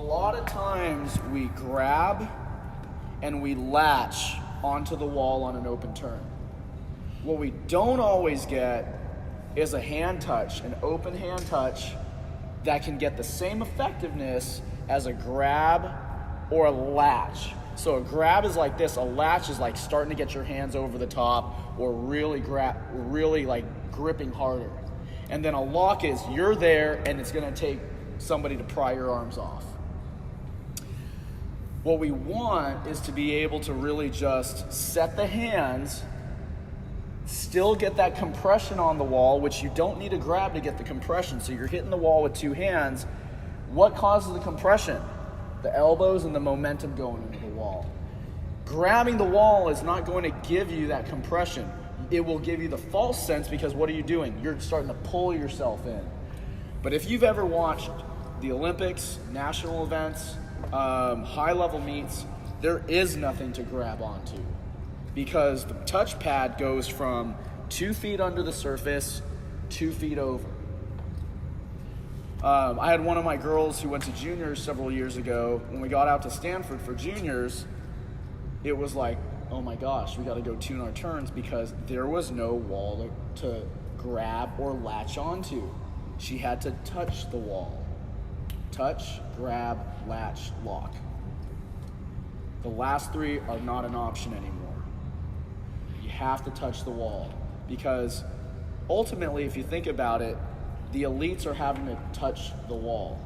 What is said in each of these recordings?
lot of times we grab and we latch onto the wall on an open turn. What we don't always get is a hand touch, an open hand touch that can get the same effectiveness as a grab or a latch. So a grab is like this, a latch is like starting to get your hands over the top or really like gripping harder. And then a lock is you're there and it's gonna take somebody to pry your arms off. What we want is to be able to really just set the hands, still get that compression on the wall, which you don't need to grab to get the compression. So you're hitting the wall with two hands. What causes the compression? The elbows and the momentum going into the wall. Grabbing the wall is not going to give you that compression. It will give you the false sense because what are you doing? You're starting to pull yourself in. But if you've ever watched the Olympics, national events, high-level meets, there is nothing to grab onto because the touch pad goes from 2 feet under the surface, 2 feet over. I had one of my girls who went to juniors several years ago. When we got out to Stanford for juniors, it was like, oh my gosh, we got to go tune our turns because there was no wall to grab or latch onto. She had to touch the wall. Touch, grab, latch, lock. The last three are not an option anymore. You have to touch the wall because ultimately, if you think about it, the elites are having to touch the wall.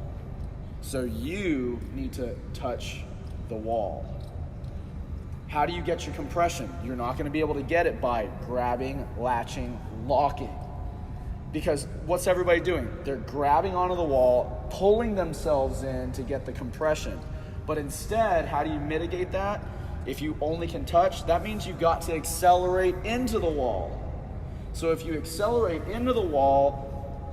So you need to touch the wall. How do you get your compression? You're not going to be able to get it by grabbing, latching, locking. Because what's everybody doing? They're grabbing onto the wall, pulling themselves in to get the compression. But instead, how do you mitigate that? If you only can touch, that means you've got to accelerate into the wall. So if you accelerate into the wall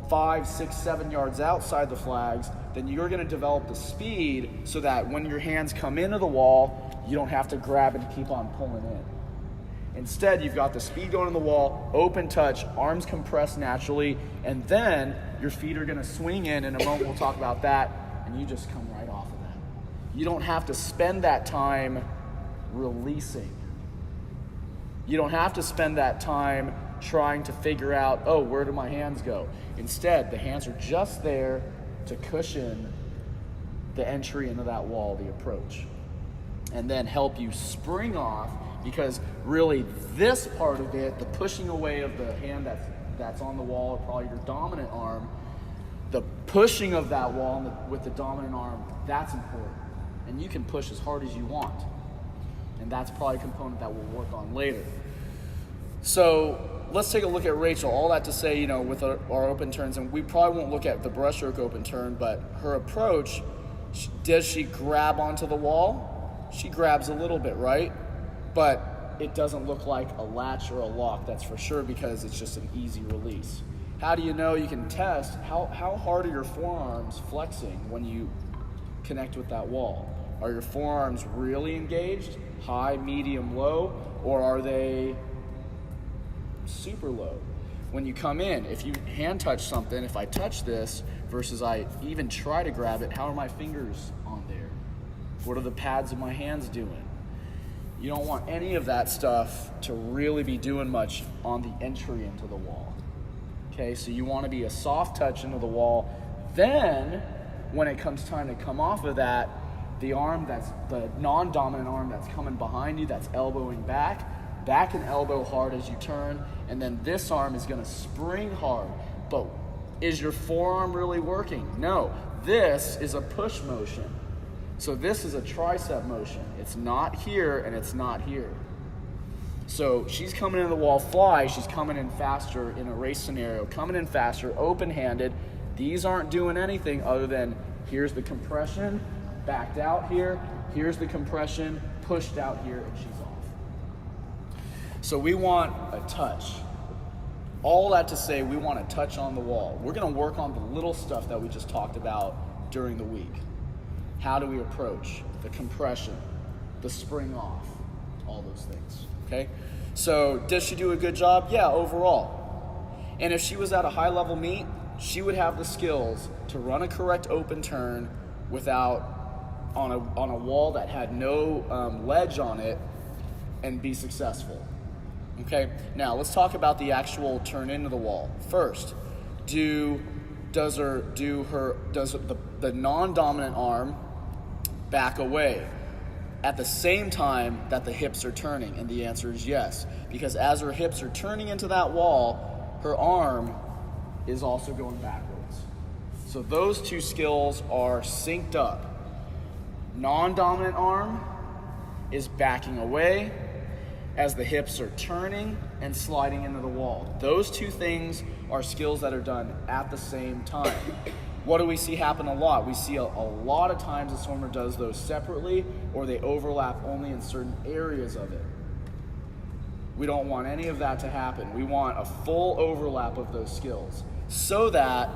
5, 6, 7 yards outside the flags, then you're going to develop the speed so that when your hands come into the wall, you don't have to grab and keep on pulling in. Instead, you've got the speed going in the wall, open touch, arms compressed naturally, and then your feet are going to swing in a moment. We'll talk about that, and you just come right off of that. You don't have to spend that time releasing. You don't have to spend that time trying to figure out, oh, where do my hands go? Instead, the hands are just there to cushion the entry into that wall, the approach, and then help you spring off because really this part of it, the pushing away of the hand that's on the wall, or probably your dominant arm, the pushing of that wall with the dominant arm, that's important. And you can push as hard as you want. And that's probably a component that we'll work on later. So let's take a look at Rachel. All that to say, with our open turns, and we probably won't look at the breaststroke open turn, but her approach, does she grab onto the wall? She grabs a little bit, right? But it doesn't look like a latch or a lock, that's for sure, because it's just an easy release. How do you know? You can test how hard are your forearms flexing when you connect with that wall? Are your forearms really engaged, high, medium, low, or are they super low? When you come in, if you hand touch something, if I touch this versus I even try to grab it, how are my fingers on there? What are the pads of my hands doing? You don't want any of that stuff to really be doing much on the entry into the wall. Okay, so you want to be a soft touch into the wall. Then, when it comes time to come off of that, the arm that's the non-dominant arm that's coming behind you, that's elbowing back and elbow hard as you turn, and then this arm is going to spring hard. But is your forearm really working? No, this is a push motion. So this is a tricep motion. It's not here and it's not here. So she's coming in the wall fly, she's coming in faster in a race scenario, coming in faster, open-handed. These aren't doing anything other than here's the compression, backed out here, here's the compression, pushed out here, and she's off. So we want a touch. All that to say, we want a touch on the wall. We're going to work on the little stuff that we just talked about during the week. How do we approach? The compression, the spring off, all those things, okay? So does she do a good job? Yeah, overall. And if she was at a high-level meet, she would have the skills to run a correct open turn without on a wall that had no ledge on it and be successful. Okay, now let's talk about the actual turn into the wall. First, does the non-dominant arm back away at the same time that the hips are turning? And the answer is yes, because as her hips are turning into that wall, her arm is also going backwards. So those two skills are synced up. Non-dominant arm is backing away as the hips are turning and sliding into the wall. Those two things are skills that are done at the same time. What do we see happen a lot? We see a lot of times a swimmer does those separately, or they overlap only in certain areas of it. We don't want any of that to happen. We want a full overlap of those skills, so that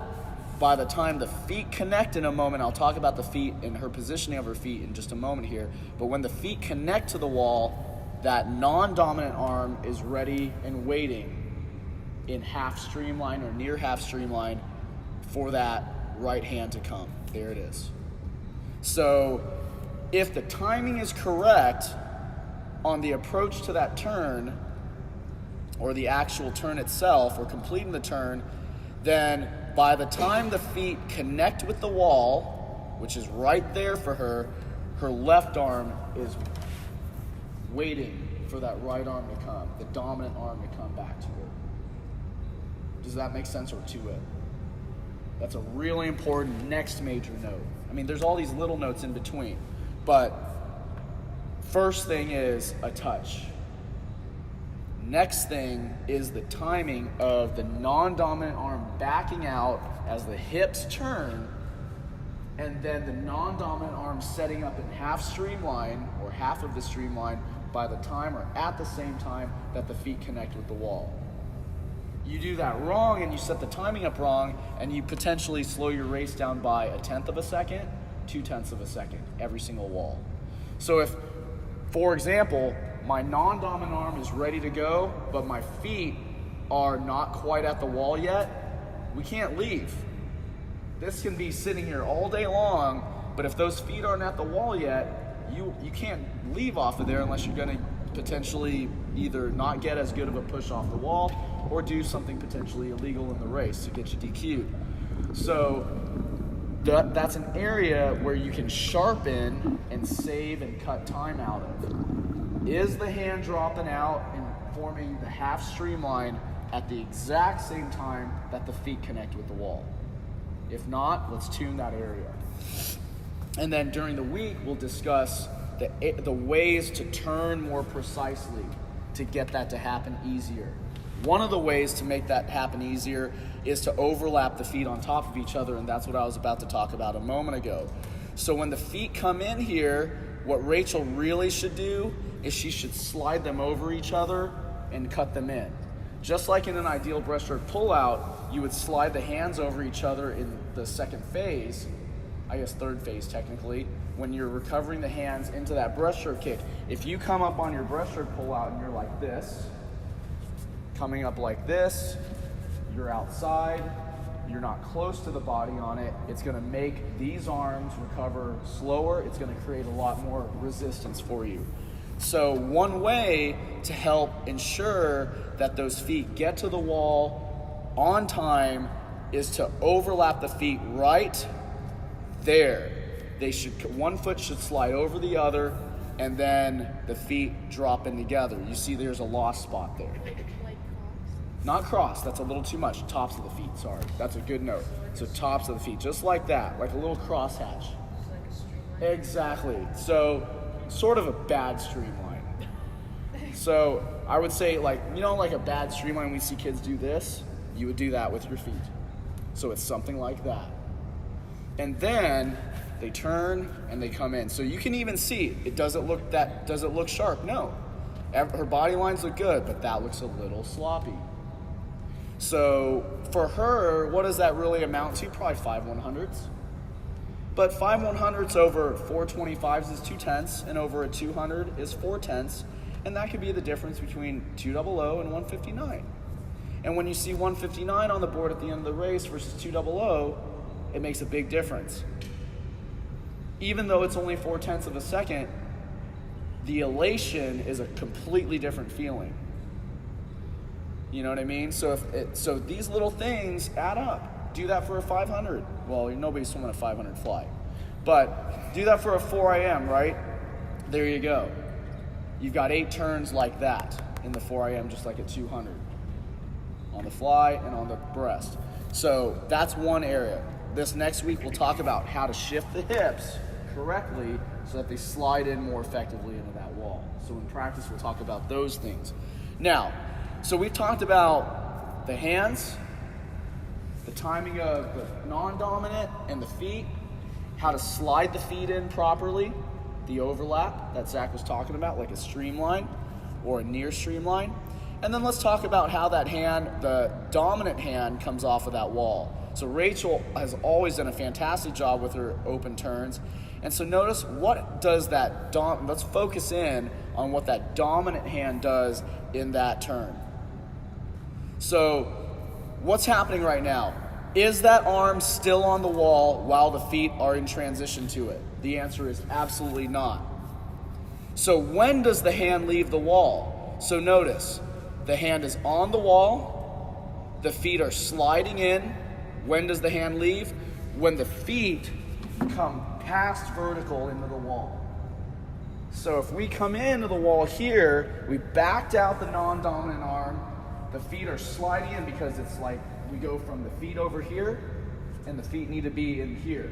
by the time the feet connect in a moment, I'll talk about the feet and her positioning of her feet in just a moment here, but when the feet connect to the wall, that non-dominant arm is ready and waiting in half streamline or near half streamline for that right hand to come. There it is. So if the timing is correct on the approach to that turn, or the actual turn itself, or completing the turn, then by the time the feet connect with the wall, which is right there for her, her left arm is waiting for that right arm to come, the dominant arm to come back to her. Does that make sense, or to it? That's a really important next major note. I mean, there's all these little notes in between, but first thing is a touch. Next thing is the timing of the non-dominant arm backing out as the hips turn, and then the non-dominant arm setting up in half streamline, or half of the streamline, by the time or at the same time that the feet connect with the wall. You do that wrong and you set the timing up wrong, and you potentially slow your race down by 1/10 of a second, 2/10 of a second, every single wall. So if, for example, my non-dominant arm is ready to go, but my feet are not quite at the wall yet, we can't leave. This can be sitting here all day long, but if those feet aren't at the wall yet, you can't leave off of there unless you're going to potentially either not get as good of a push off the wall or do something potentially illegal in the race to get you DQ'd. So that's an area where you can sharpen and save and cut time out of. Is the hand dropping out and forming the half streamline at the exact same time that the feet connect with the wall? If not, let's tune that area. And then during the week, we'll discuss the ways to turn more precisely to get that to happen easier. One of the ways to make that happen easier is to overlap the feet on top of each other, and that's what I was about to talk about a moment ago. So when the feet come in here, what Rachel really should do is she should slide them over each other and cut them in. Just like in an ideal breaststroke pullout, you would slide the hands over each other in the second phase, I guess third phase technically, when you're recovering the hands into that breaststroke kick. If you come up on your breaststroke pullout and you're like this, coming up like this, you're outside, you're not close to the body on it, it's gonna make these arms recover slower, it's gonna create a lot more resistance for you. So one way to help ensure that those feet get to the wall on time is to overlap the feet right there. One foot should slide over the other, and then the feet drop in together. You see there's a lost spot there. Not cross, that's a little too much. Tops of the feet, sorry. That's a good note. So tops of the feet, just like that, like a little crosshatch. Exactly. So sort of a bad streamline. So I would say, like a bad streamline, we see kids do this, you would do that with your feet. So it's something like that. And then they turn and they come in. So you can even see, does it look sharp? No. Her body lines look good, but that looks a little sloppy. So for her, what does that really amount to? Probably 5 100s. But 5 100s over 4 25s is 2/10, and over a 200 is 4/10, and that could be the difference between 200 and 159. And when you see 159 on the board at the end of the race versus 200, it makes a big difference. even though it's only 0.4 of a second, the elation is a completely different feeling. You know what I mean? So so these little things add up. Do that for a 500. Well, nobody's swimming a 500 fly. But do that for a 4 a.m., right? There you go. You've got 8 turns like that in the 4 a.m., just like a 200. On the fly and on the breast. So that's one area. This next week we'll talk about how to shift the hips correctly so that they slide in more effectively into that wall. So in practice we'll talk about those things. Now, so we've talked about the hands, the timing of the non-dominant and the feet, how to slide the feet in properly, the overlap that Zack was talking about, like a streamline or a near streamline. And then let's talk about how that hand, the dominant hand, comes off of that wall. So Rachel has always done a fantastic job with her open turns. And so notice what does that, let's focus in on what that dominant hand does in that turn. So what's happening right now? Is that arm still on the wall while the feet are in transition to it? The answer is absolutely not. So when does the hand leave the wall? So notice, the hand is on the wall, the feet are sliding in. When does the hand leave? When the feet come past vertical into the wall. So if we come into the wall here, we backed out the non-dominant arm, the feet are sliding in because it's like we go from the feet over here and the feet need to be in here.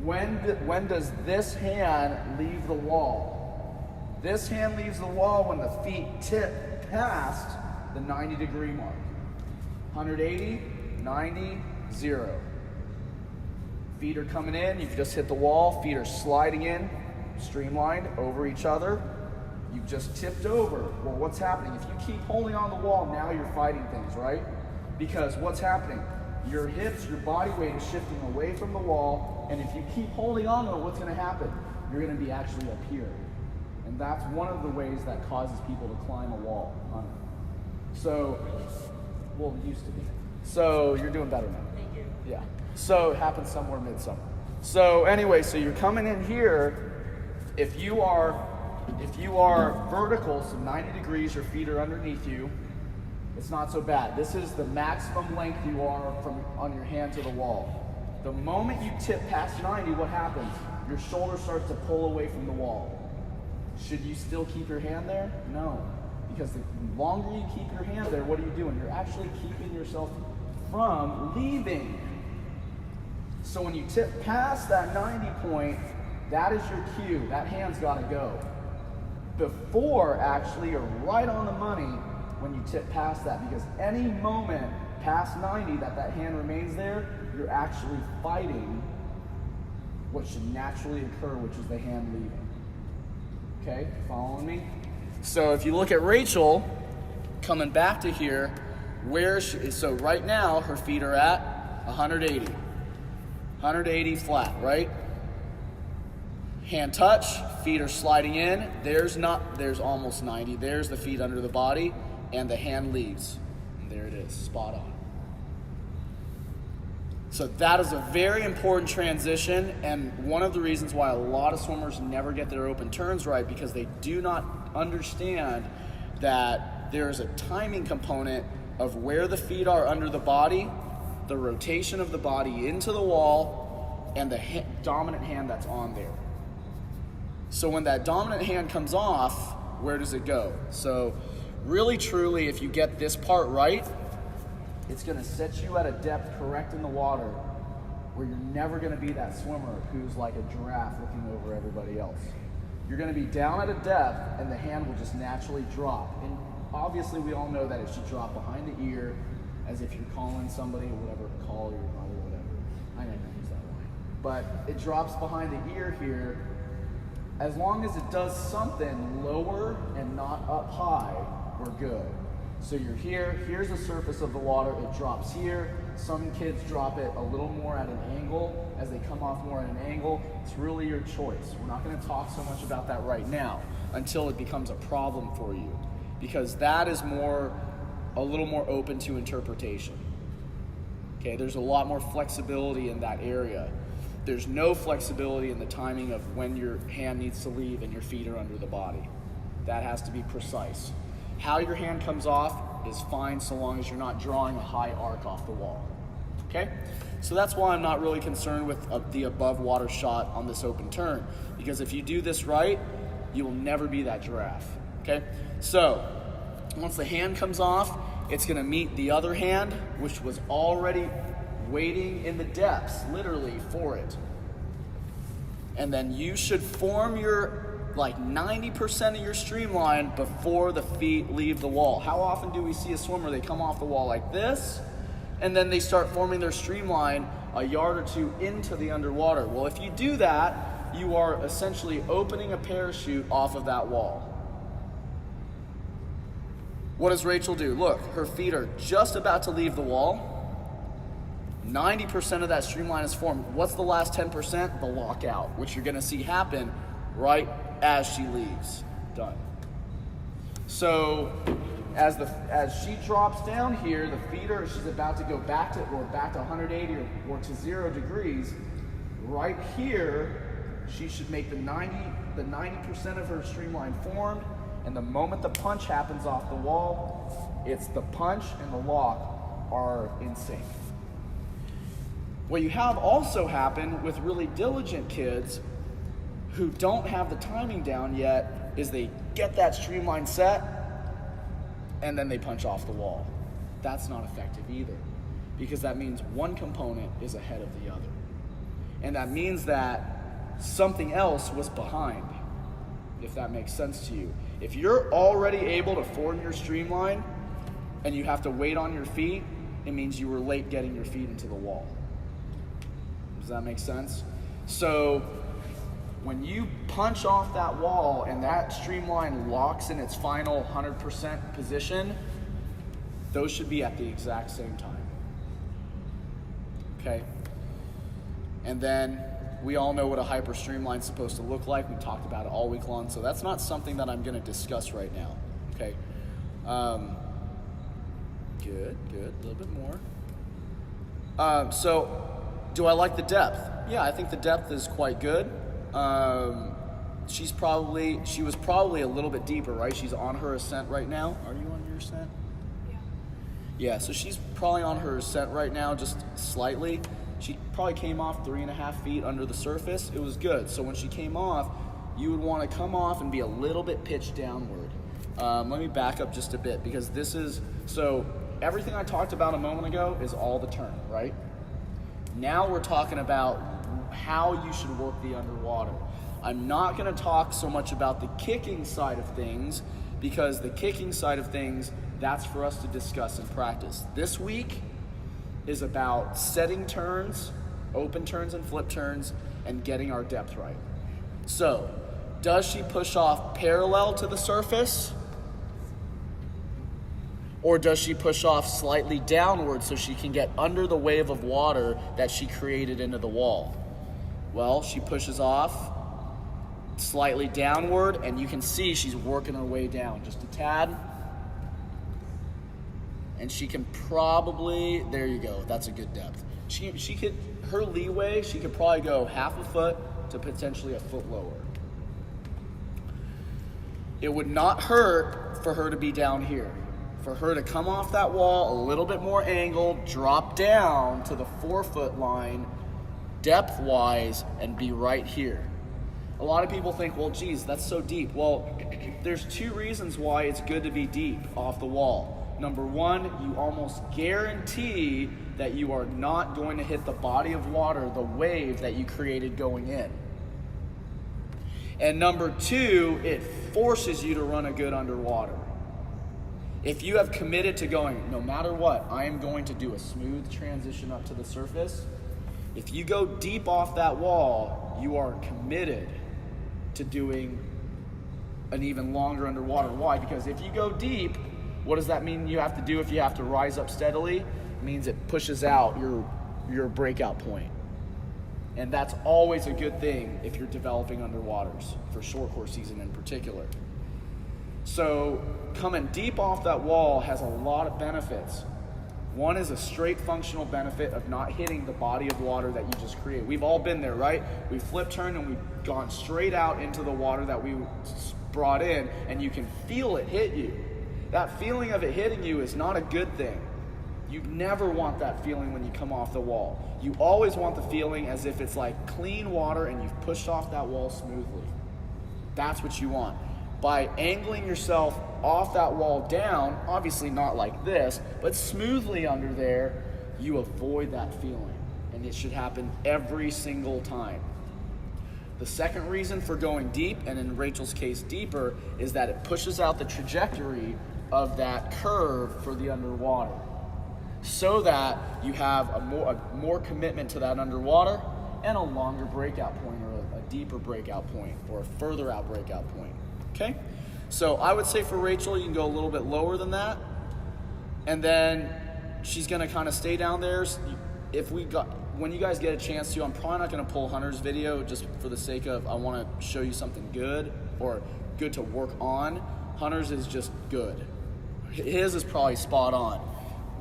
When does this hand leave the wall? This hand leaves the wall when the feet tip past the 90-degree mark. 180, 90, 0. Feet are coming in, you've just hit the wall, feet are sliding in, streamlined over each other. You've just tipped over. Well, what's happening? If you keep holding on the wall, now you're fighting things, right? Because what's happening? Your hips, your body weight is shifting away from the wall, and if you keep holding on to it, what's going to happen? You're going to be actually up here. And that's one of the ways that causes people to climb a wall on it. So, well, it used to be. So you're doing better now. Thank you. Yeah. So it happens somewhere midsummer. So anyway, so you're coming in here. If you are vertical, so 90 degrees, your feet are underneath you, it's not so bad. This is the maximum length you are from on your hand to the wall. The moment you tip past 90, what happens? Your shoulder starts to pull away from the wall. Should you still keep your hand there? No. Because the longer you keep your hand there, what are you doing? You're actually keeping yourself from leaving. So when you tip past that 90 point, that is your cue. That hand's got to go. Before, actually, you're right on the money when you tip past that, because any moment past 90 that hand remains there, you're actually fighting what should naturally occur, which is the hand leaving. Okay, following me? So if you look at Rachel coming back to here, so right now her feet are at 180 flat, right? Hand touch, feet are sliding in. There's almost 90. There's the feet under the body, and the hand leaves. And there it is, spot on. So that is a very important transition, and one of the reasons why a lot of swimmers never get their open turns right, because they do not understand that there is a timing component of where the feet are under the body, the rotation of the body into the wall, and the dominant hand that's on there. So when that dominant hand comes off, where does it go? So really, truly, if you get this part right, it's going to set you at a depth correct in the water where you're never going to be that swimmer who's like a giraffe looking over everybody else. You're going to be down at a depth, and the hand will just naturally drop. And obviously, we all know that it should drop behind the ear, as if you're calling somebody, or whatever, call your mother, whatever. I never use that line. But it drops behind the ear here. As long as it does something lower and not up high, we're good. So you're here, here's the surface of the water, it drops here. Some kids drop it a little more at an angle. As they come off more at an angle, it's really your choice. We're not going to talk so much about that right now until it becomes a problem for you, because that is a little more open to interpretation. Okay, there's a lot more flexibility in that area. There's no flexibility in the timing of when your hand needs to leave and your feet are under the body. That has to be precise. How your hand comes off is fine so long as you're not drawing a high arc off the wall. Okay? So that's why I'm not really concerned with the above water shot on this open turn, because if you do this right, you will never be that giraffe. Okay? So once the hand comes off, it's going to meet the other hand, which was already waiting in the depths, literally, for it. And then you should form your, 90% of your streamline before the feet leave the wall. How often do we see a swimmer, they come off the wall like this, and then they start forming their streamline a yard or two into the underwater? Well, if you do that, you are essentially opening a parachute off of that wall. What does Rachel do? Look, her feet are just about to leave the wall. 90% of that streamline is formed. What's the last 10%? The lockout, which you're going to see happen right as she leaves. Done. So as she drops down here, the feet are, she's about to go back to 180 or to 0 degrees. Right here, she should make the 90% of her streamline formed, and the moment the punch happens off the wall, it's the punch and the lock are in sync. What you have also happen with really diligent kids who don't have the timing down yet is they get that streamline set and then they punch off the wall. That's not effective either, because that means one component is ahead of the other. And that means that something else was behind, if that makes sense to you. If you're already able to form your streamline and you have to wait on your feet, it means you were late getting your feet into the wall. Does that make sense? So when you punch off that wall and that streamline locks in its final 100% position, those should be at the exact same time. Okay? And then we all know what a hyper streamline is supposed to look like. We talked about it all week long, so that's not something that I'm going to discuss right now. Okay? Good, a little bit more. So do I like the depth? Yeah, I think the depth is quite good. She was probably a little bit deeper, right? She's on her ascent right now. Are you on your ascent? Yeah, so she's probably on her ascent right now, just slightly. She probably came off 3.5 feet under the surface. It was good. So when she came off, you would want to come off and be a little bit pitched downward. Let me back up just a bit, because so everything I talked about a moment ago is all the turn, right? Now we're talking about how you should work the underwater. I'm not going to talk so much about the kicking side of things, because the kicking side of things, that's for us to discuss and practice. This week is about setting turns, open turns and flip turns, and getting our depth right. So, does she push off parallel to the surface? Or does she push off slightly downward so she can get under the wave of water that she created into the wall? Well, she pushes off slightly downward, and you can see she's working her way down just a tad. And she can probably, there you go, that's a good depth. She could, her leeway, she could probably go half a foot to potentially a foot lower. It would not hurt for her to be down here. For her to come off that wall a little bit more angled, drop down to the 4-foot line, depth-wise, and be right here. A lot of people think, well, geez, that's so deep. Well, there's 2 reasons why it's good to be deep off the wall. Number 1, you almost guarantee that you are not going to hit the body of water, the wave that you created going in. And number 2, it forces you to run a good underwater. If you have committed to going, no matter what, I am going to do a smooth transition up to the surface, if you go deep off that wall, you are committed to doing an even longer underwater. Why? Because if you go deep, what does that mean you have to do if you have to rise up steadily? It means it pushes out your breakout point. And that's always a good thing if you're developing underwaters, for short course season in particular. So coming deep off that wall has a lot of benefits. One is a straight functional benefit of not hitting the body of water that you just create. We've all been there, right? We flip turn and we've gone straight out into the water that we brought in, and you can feel it hit you. That feeling of it hitting you is not a good thing. You never want that feeling when you come off the wall. You always want the feeling as if it's like clean water and you've pushed off that wall smoothly. That's what you want. By angling yourself off that wall down, obviously not like this, but smoothly under there, you avoid that feeling. And it should happen every single time. The second reason for going deep, and in Rachel's case deeper, is that it pushes out the trajectory of that curve for the underwater, so that you have a more commitment to that underwater and a longer breakout point, or a deeper breakout point, or a further out breakout point. Okay? So I would say for Rachel, you can go a little bit lower than that. And then she's going to kind of stay down there. When you guys get a chance to, I'm probably not going to pull Hunter's video just for the sake of I want to show you something good or good to work on. Hunter's is just good. His is probably spot on.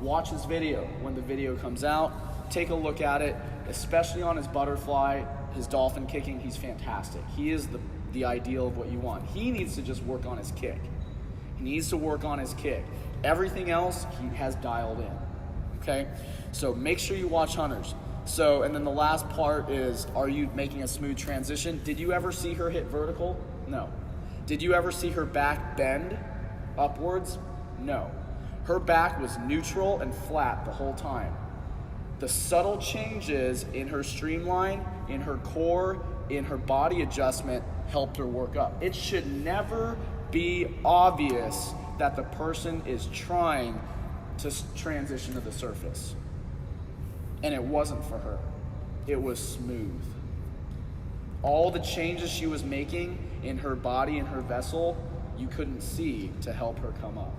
Watch his video when the video comes out. Take a look at it, especially on his butterfly, his dolphin kicking. He's fantastic. He is the ideal of what you want. He needs to just work on his kick. He needs to work on his kick. Everything else he has dialed in. Okay? So make sure you watch Hunter's. So, and then the last part is, are you making a smooth transition? Did you ever see her hit vertical? No. Did you ever see her back bend upwards? No. Her back was neutral and flat the whole time. The subtle changes in her streamline, in her core, in her body adjustment helped her work up. It should never be obvious that the person is trying to transition to the surface. And it wasn't for her. It was smooth. All the changes she was making in her body and her vessel, you couldn't see to help her come up.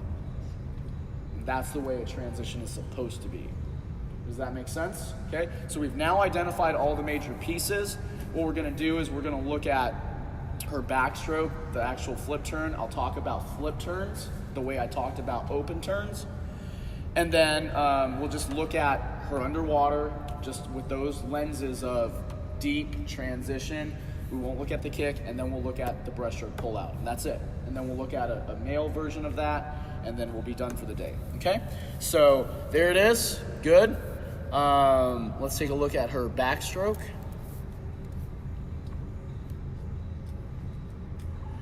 And that's the way a transition is supposed to be. Does that make sense? Okay, so we've now identified all the major pieces. What we're going to do is we're going to look at her backstroke, the actual flip turn. I'll talk about flip turns the way I talked about open turns. And then we'll just look at her underwater, just with those lenses of deep transition. We won't look at the kick, and then we'll look at the breaststroke pullout, and that's it. And then we'll look at a male version of that, and then we'll be done for the day, okay? So there it is, good. Let's take a look at her backstroke.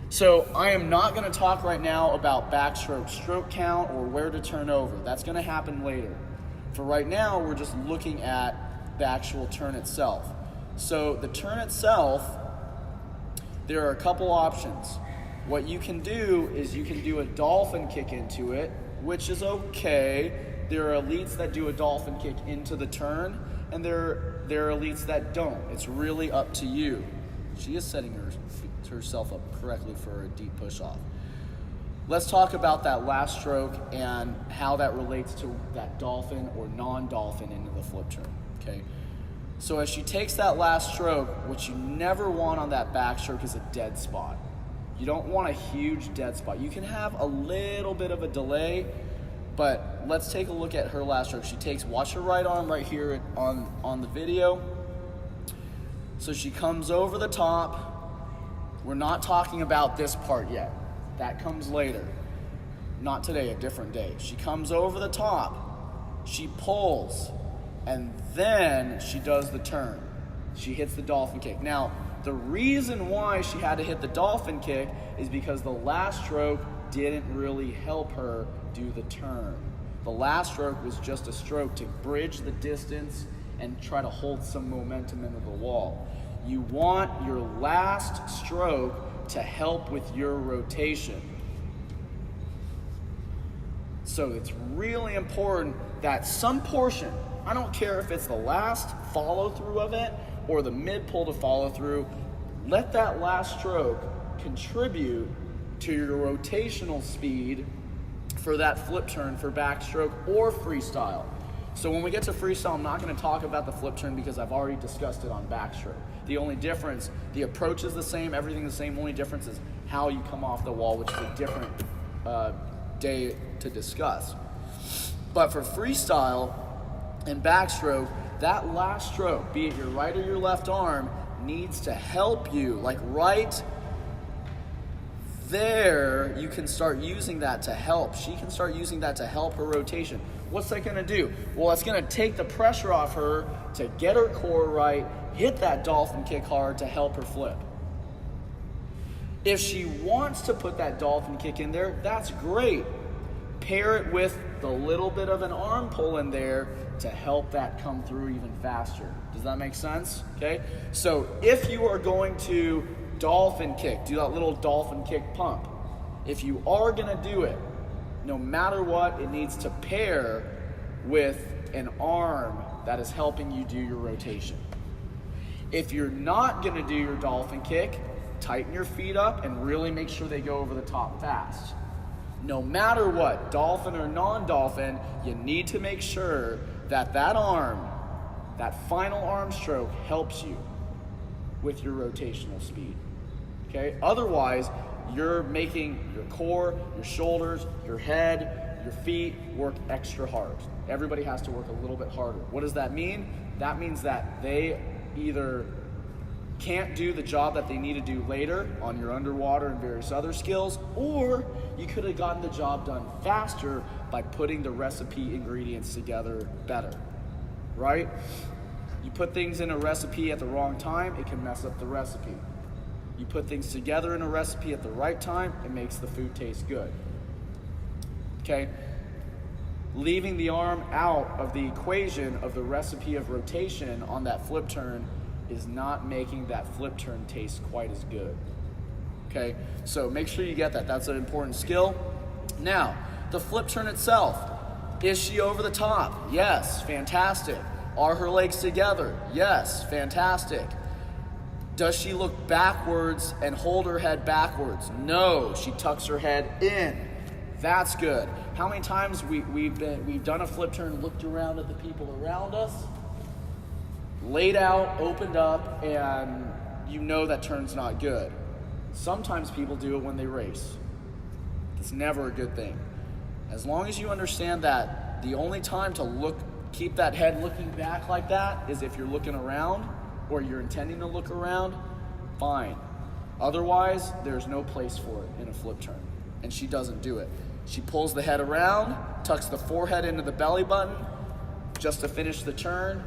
So I am not going to talk right now about backstroke stroke count or where to turn over. That's going to happen later. For right now, we're just looking at the actual turn itself. So the turn itself, there are a couple options. What you can do is you can do a dolphin kick into it, which is okay. There are elites that do a dolphin kick into the turn, and there are elites that don't. It's really up to you. She is setting herself up correctly for a deep push-off. Let's talk about that last stroke and how that relates to that dolphin or non-dolphin into the flip turn, okay? So as she takes that last stroke, what you never want on that backstroke is a dead spot. You don't want a huge dead spot. You can have a little bit of a delay, but let's take a look at her last stroke. She takes, watch her right arm right here on the video. So she comes over the top. We're not talking about this part yet. That comes later. Not today, a different day. She comes over the top. She pulls. And then she does the turn. She hits the dolphin kick. Now, the reason why she had to hit the dolphin kick is because the last stroke didn't really help her do the turn. The last stroke was just a stroke to bridge the distance and try to hold some momentum into the wall. You want your last stroke to help with your rotation. So it's really important that some portion, I don't care if it's the last follow through of it or the mid pull to follow through, let that last stroke contribute to your rotational speed for that flip turn for backstroke or freestyle. So when we get to freestyle, I'm not going to talk about the flip turn because I've already discussed it on backstroke. The only difference, the approach is the same, everything the same, only difference is how you come off the wall, which is a different day to discuss. But for freestyle and backstroke, that last stroke, be it your right or your left arm, needs to help you. Like right there, you can start using that to help. She can start using that to help her rotation. What's that gonna do? Well, it's gonna take the pressure off her to get her core right, hit that dolphin kick hard to help her flip. If she wants to put that dolphin kick in there, that's great. Pair it with the little bit of an arm pull in there to help that come through even faster. Does that make sense? Okay? So if you are going to dolphin kick, do that little dolphin kick pump. If you are gonna do it, no matter what, it needs to pair with an arm that is helping you do your rotation. If you're not gonna do your dolphin kick, tighten your feet up and really make sure they go over the top fast. No matter what, dolphin or non-dolphin, you need to make sure that that arm, that final arm stroke helps you with your rotational speed. Okay? Otherwise, you're making your core, your shoulders, your head, your feet work extra hard. Everybody has to work a little bit harder. What does that mean? That means that they either can't do the job that they need to do later on your underwater and various other skills, or you could have gotten the job done faster by putting the recipe ingredients together better, right? You put things in a recipe at the wrong time, it can mess up the recipe. You put things together in a recipe at the right time, it makes the food taste good. Okay? Leaving the arm out of the equation of the recipe of rotation on that flip turn is not making that flip turn taste quite as good. Okay? So make sure you get that. That's an important skill. Now, the flip turn itself. Is she over the top? Yes, fantastic. Are her legs together? Yes, fantastic. Does she look backwards and hold her head backwards? No, she tucks her head in. That's good. How many times we've done a flip turn, looked around at the people around us, laid out, opened up, and you know that turn's not good. Sometimes people do it when they race. It's never a good thing. As long as you understand that the only time to keep that head looking back like that is if you're looking around or you're intending to look around, fine. Otherwise, there's no place for it in a flip turn. And she doesn't do it. She pulls the head around, tucks the forehead into the belly button just to finish the turn,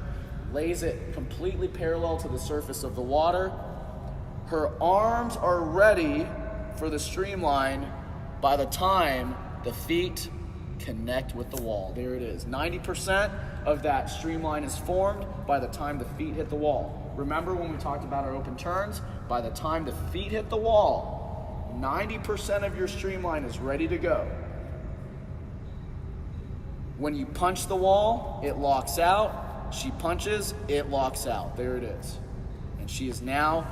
lays it completely parallel to the surface of the water. Her arms are ready for the streamline by the time the feet connect with the wall. There it is. 90% of that streamline is formed by the time the feet hit the wall. Remember when we talked about our open turns? By the time the feet hit the wall, 90% of your streamline is ready to go. When you punch the wall, it locks out. She punches, it locks out. There it is. And she is now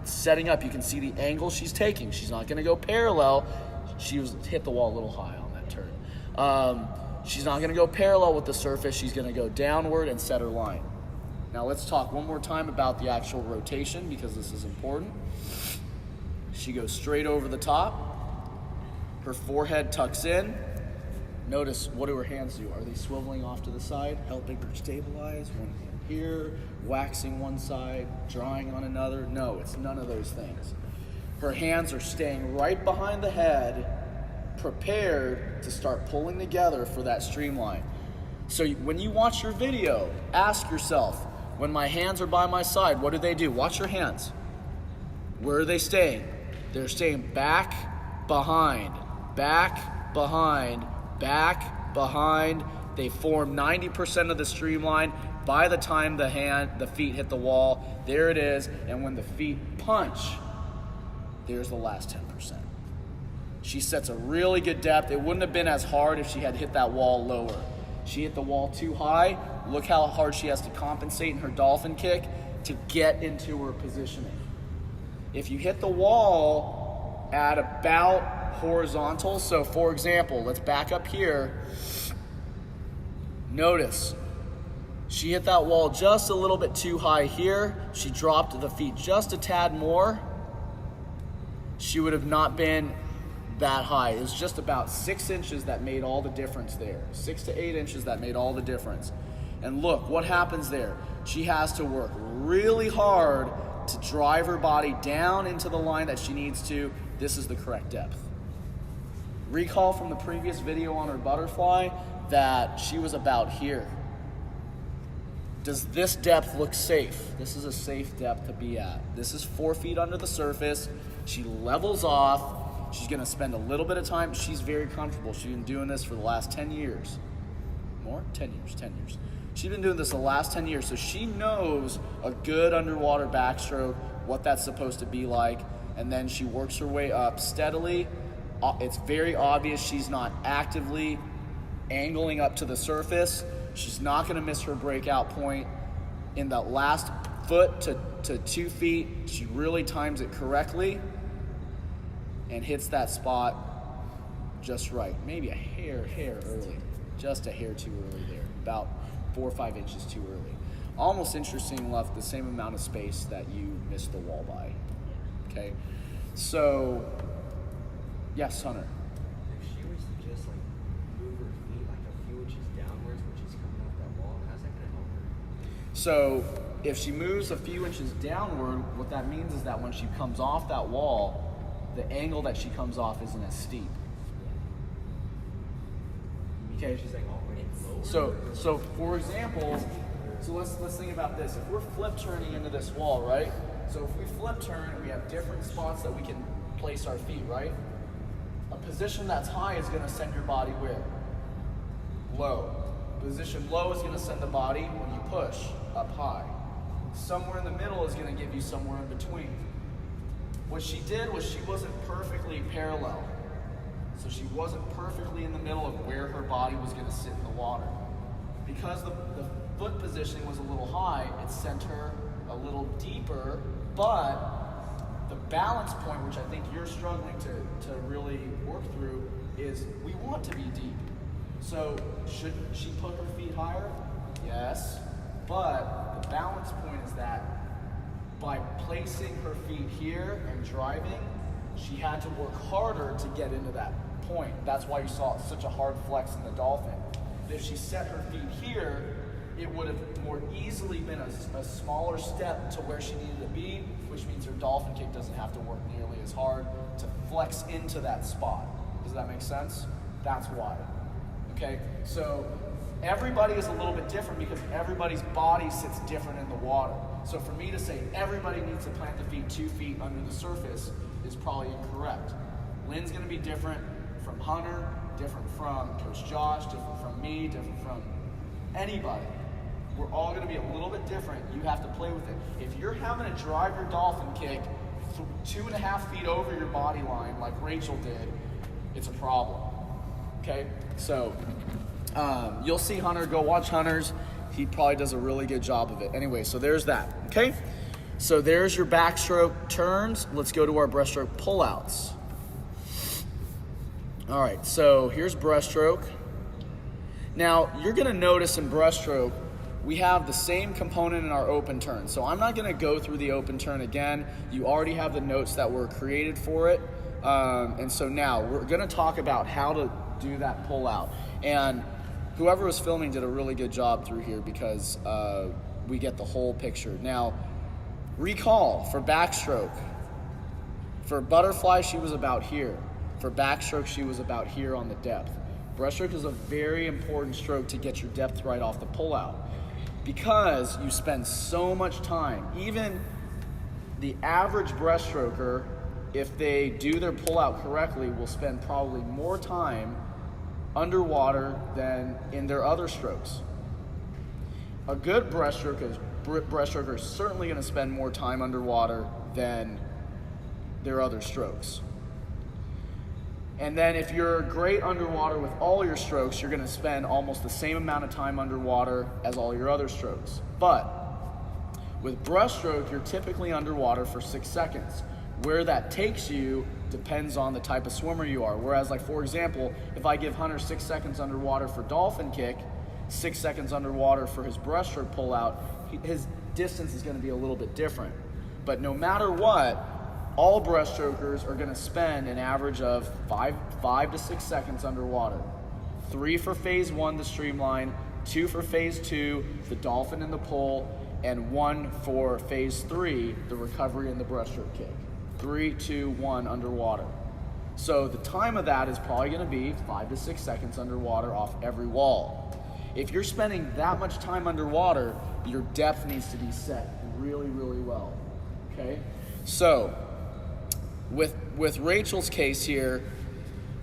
setting up. You can see the angle she's taking. She's not going to go parallel. She hit the wall a little high on that turn. She's not going to go parallel with the surface. She's going to go downward and set her line. Now let's talk one more time about the actual rotation because this is important. She goes straight over the top. Her forehead tucks in. Notice, what do her hands do? Are they swiveling off to the side, helping her stabilize? One hand here, waxing one side, drawing on another? No, it's none of those things. Her hands are staying right behind the head, prepared to start pulling together for that streamline. So when you watch your video, ask yourself, when my hands are by my side, what do? Watch your hands. Where are they staying? They're staying back, behind, back, behind, back, behind. They form 90% of the streamline by the time the feet hit the wall. There it is. And when the feet punch, there's the last 10%. She sets a really good depth. It wouldn't have been as hard if she had hit that wall lower. She hit the wall too high. Look how hard she has to compensate in her dolphin kick to get into her positioning. If you hit the wall at about horizontal, so for example, let's back up here. Notice, she hit that wall just a little bit too high here. She dropped the feet just a tad more. She would have not been that high. It was just about 6 inches that made all the difference there. 6 to 8 inches that made all the difference. And look, what happens there? She has to work really hard to drive her body down into the line that she needs to. This is the correct depth. Recall from the previous video on her butterfly that she was about here. Does this depth look safe? This is a safe depth to be at. This is 4 feet under the surface. She levels off. She's gonna spend a little bit of time. She's very comfortable. She's been doing this for the last 10 years. More? 10 years. She's been doing this the last 10 years, so she knows a good underwater backstroke, what that's supposed to be like, and then she works her way up steadily. It's very obvious she's not actively angling up to the surface. She's not going to miss her breakout point. In that last foot to 2 feet, she really times it correctly and hits that spot just right. Maybe a hair early. Just a hair too early there. About 4 or 5 inches too early. Almost interesting, left the same amount of space that you missed the wall by. Okay? So, yes, Hunter. If she was to just like move her feet like a few inches downwards when she's coming off that wall, how's that gonna help her? So if she moves a few inches downward, what that means is that when she comes off that wall, the angle that she comes off isn't as steep. Okay. She's like already lower. So for example, let's think about this. If we're flip turning into this wall, right? So if we flip turn, we have different spots that we can place our feet, right? A position that's high is going to send your body where? Low. Position low is going to send the body, when you push, up high. Somewhere in the middle is going to give you somewhere in between. What she did was she wasn't perfectly parallel. So she wasn't perfectly in the middle of where her body was going to sit in the water. Because the foot positioning was a little high, it sent her a little deeper, but the balance point, which I think you're struggling to really work through, is we want to be deep. So should she put her feet higher? Yes. But the balance point is that by placing her feet here and driving, she had to work harder to get into that point. That's why you saw such a hard flex in the dolphin. If she set her feet here, it would have more easily been a smaller step to where she needed to be, which means her dolphin kick doesn't have to work nearly as hard to flex into that spot. Does that make sense? That's why. Okay, so everybody is a little bit different because everybody's body sits different in the water. So for me to say everybody needs to plant the feet 2 feet under the surface is probably incorrect. Lynn's gonna be different from Hunter, different from Coach Josh, different from me, different from anybody. We're all gonna be a little bit different. You have to play with it. If you're having to drive your dolphin kick 2.5 feet over your body line like Rachel did, it's a problem. Okay, so you'll see Hunter, go watch Hunter's. He probably does a really good job of it. Anyway, so there's that, okay? So there's your backstroke turns. Let's go to our breaststroke pullouts. All right, so here's breaststroke. Now, you're gonna notice in breaststroke, we have the same component in our open turn. So I'm not gonna go through the open turn again. You already have the notes that were created for it. And so now we're gonna talk about how to do that pull out. And whoever was filming did a really good job through here because we get the whole picture. Now, recall for backstroke. For butterfly, she was about here. For backstroke, she was about here on the depth. Breaststroke is a very important stroke to get your depth right off the pullout because you spend so much time. Even the average breaststroker, if they do their pullout correctly, will spend probably more time underwater than in their other strokes. A good breaststroker is certainly going to spend more time underwater than their other strokes. And then if you're great underwater with all your strokes, you're going to spend almost the same amount of time underwater as all your other strokes. But with breaststroke, you're typically underwater for 6 seconds. Where that takes you depends on the type of swimmer you are. Whereas, like, for example, if I give Hunter 6 seconds underwater for dolphin kick, 6 seconds underwater for his breaststroke pullout, his distance is going to be a little bit different. But no matter what, all breaststrokers are gonna spend an average of 5 to 6 seconds underwater. 3 for phase 1, the streamline, 2 for phase 2, the dolphin and the pull, and 1 for phase 3, the recovery and the breaststroke kick. 3, 2, 1 underwater. So the time of that is probably gonna be 5 to 6 seconds underwater off every wall. If you're spending that much time underwater, your depth needs to be set really, really well, okay? So with Rachel's case here,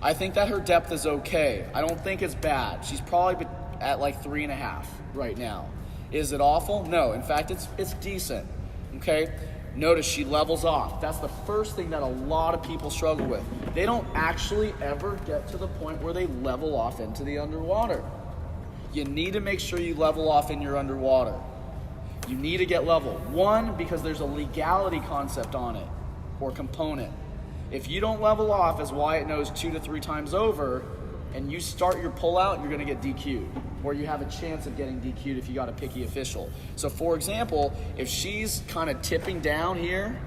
I think that her depth is okay. I don't think it's bad. She's probably at like 3.5 right now. Is it awful? No, in fact, it's decent, okay? Notice she levels off. That's the first thing that a lot of people struggle with. They don't actually ever get to the point where they level off into the underwater. You need to make sure you level off in your underwater. You need to get level. 1, because there's a legality concept on it, or component. If you don't level off, as Wyatt knows 2 to 3 times over, and you start your pull out, you're gonna get DQ'd. Or you have a chance of getting DQ'd if you got a picky official. So for example, if she's kind of tipping down here,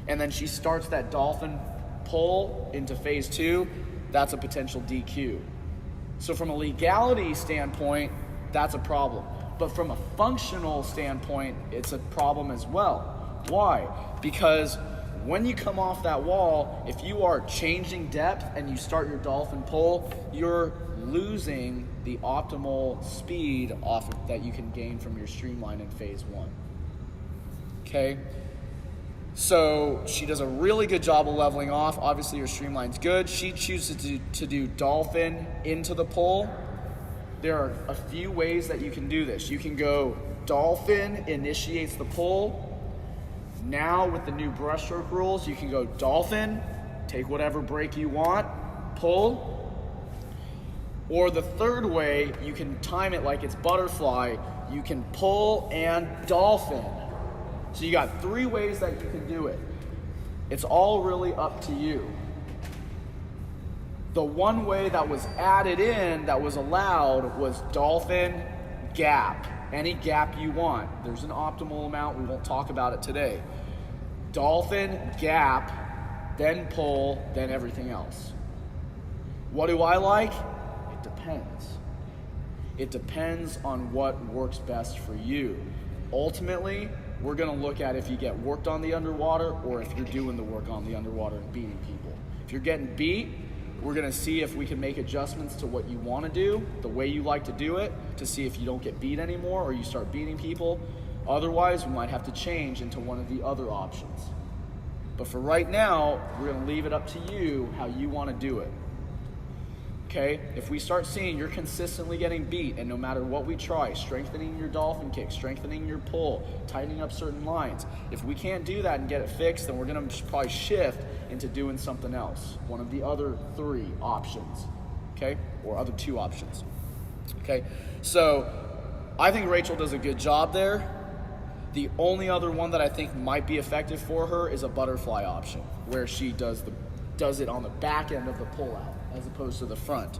and then she starts that dolphin pull into phase 2, that's a potential DQ. So from a legality standpoint, that's a problem. But from a functional standpoint, it's a problem as well. Why? Because when you come off that wall, if you are changing depth and you start your dolphin pull, you're losing the optimal speed off of that you can gain from your streamline in phase 1. Okay? So she does a really good job of leveling off. Obviously her streamline's good. She chooses to do dolphin into the pull. There are a few ways that you can do this. You can go dolphin initiates the pull. Now with the new breaststroke rules, you can go dolphin, take whatever break you want, pull. Or the third way, you can time it like it's butterfly. You can pull and dolphin. So you got 3 ways that you can do it. It's all really up to you. The one way that was added in, that was allowed, was dolphin gap. Any gap you want. There's an optimal amount. We won't talk about it today. Dolphin gap, then pull, then everything else. What do I like? It depends. It depends on what works best for you. Ultimately, we're gonna look at if you get worked on the underwater or if you're doing the work on the underwater and beating people. If you're getting beat, we're gonna see if we can make adjustments to what you wanna do, the way you like to do it, to see if you don't get beat anymore or you start beating people. Otherwise, we might have to change into one of the other options. But for right now, we're gonna leave it up to you how you wanna do it. Okay, if we start seeing you're consistently getting beat, and no matter what we try, strengthening your dolphin kick, strengthening your pull, tightening up certain lines, if we can't do that and get it fixed, then we're gonna probably shift into doing something else, one of the other 3 options, okay, or other 2 options, okay? So I think Rachel does a good job there. The only other one that I think might be effective for her is a butterfly option, where she does it on the back end of the pull out, as opposed to the front.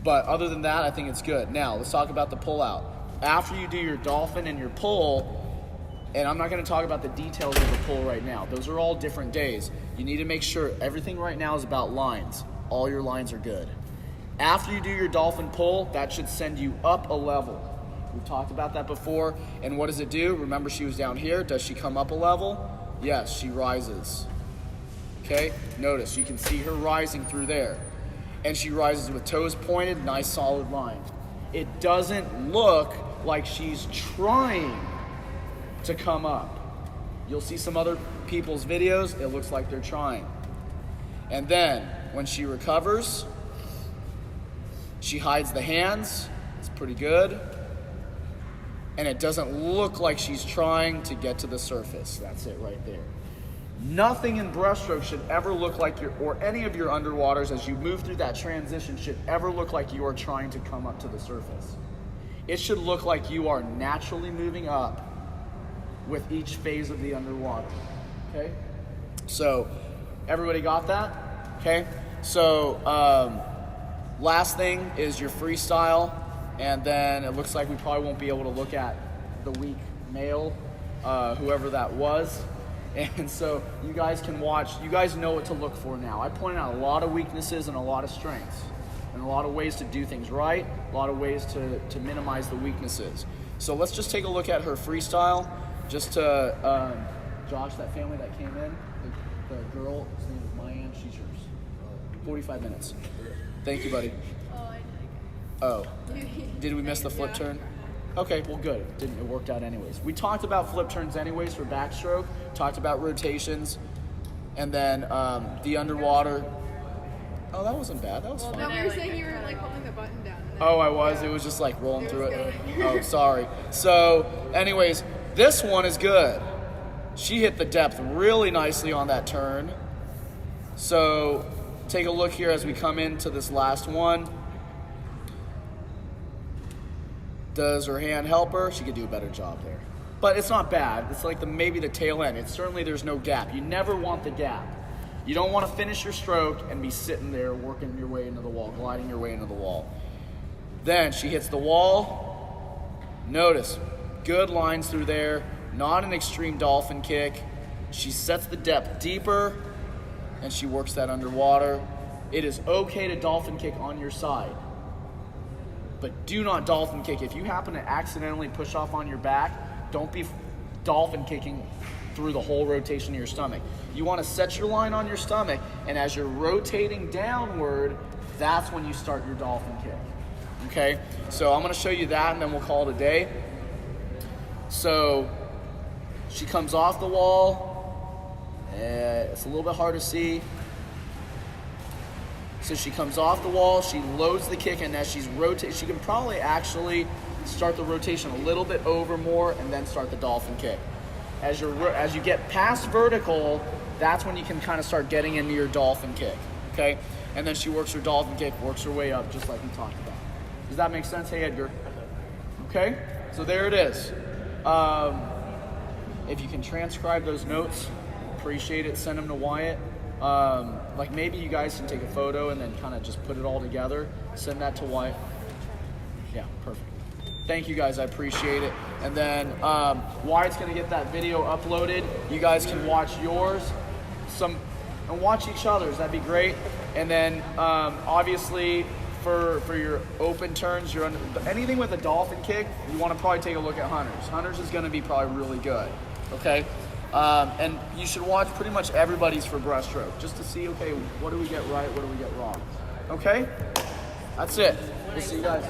But other than that, I think it's good. Now, let's talk about the pull out. After you do your dolphin and your pull, and I'm not gonna talk about the details of the pull right now. Those are all different days. You need to make sure everything right now is about lines. All your lines are good. After you do your dolphin pull, that should send you up a level. We've talked about that before. And what does it do? Remember, she was down here. Does she come up a level? Yes, she rises. Okay, notice, you can see her rising through there. And she rises with toes pointed, nice solid line. It doesn't look like she's trying to come up. You'll see some other people's videos, it looks like they're trying. And then, when she recovers, she hides the hands, it's pretty good. And it doesn't look like she's trying to get to the surface. That's it right there. Nothing in breaststroke should ever look like or any of your underwaters as you move through that transition should ever look like you are trying to come up to the surface. It should look like you are naturally moving up with each phase of the underwater, okay? So, everybody got that? Okay? So, last thing is your freestyle, and then it looks like we probably won't be able to look at the weak male, whoever that was. And so you guys can watch, you guys know what to look for now. I pointed out a lot of weaknesses and a lot of strengths, and a lot of ways to do things right, a lot of ways to minimize the weaknesses. So let's just take a look at her freestyle, just to, Josh, that family that came in, the girl, his name is Mayan, she's yours. 45 minutes. Thank you, buddy. Oh, did we miss the flip turn? Okay, well, good. It worked out anyways. We talked about flip turns anyways for backstroke, talked about rotations, and then the underwater. Oh, that wasn't bad. That was fun. No, we were saying you were like holding the button down. Oh, I was. It was just like rolling through it. Oh, sorry. So, anyways, this one is good. She hit the depth really nicely on that turn. So, take a look here as we come into this last one. Does her hand help her? She could do a better job there. But it's not bad. It's like maybe the tail end. It's certainly there's no gap. You never want the gap. You don't want to finish your stroke and be sitting there working your way into the wall, gliding your way into the wall. Then she hits the wall. Notice, good lines through there. Not an extreme dolphin kick. She sets the depth deeper and she works that underwater. It is okay to dolphin kick on your side. But do not dolphin kick. If you happen to accidentally push off on your back, don't be dolphin kicking through the whole rotation of your stomach. You want to set your line on your stomach, and as you're rotating downward, that's when you start your dolphin kick. Okay? So I'm going to show you that, and then we'll call it a day. So she comes off the wall. It's a little bit hard to see. So she comes off the wall, she loads the kick, and as she's rotating, she can probably actually start the rotation a little bit over more and then start the dolphin kick. As you get past vertical, that's when you can kind of start getting into your dolphin kick, okay? And then she works her dolphin kick, works her way up just like we talked about. Does that make sense? Hey, Edgar. Okay, so there it is. If you can transcribe those notes, appreciate it, send them to Wyatt. Like maybe you guys can take a photo and then kind of just put it all together, send that to Wyatt. Yeah, perfect. Thank you guys, I appreciate it. And then Wyatt's gonna get that video uploaded. You guys can watch yours, and watch each other's, that'd be great. And then obviously for your open turns, anything with a dolphin kick, you wanna probably take a look at Hunter's. Hunter's is gonna be probably really good, okay? And you should watch pretty much everybody's for breaststroke, just to see, okay, what do we get right, what do we get wrong? Okay? That's it. We'll see you guys.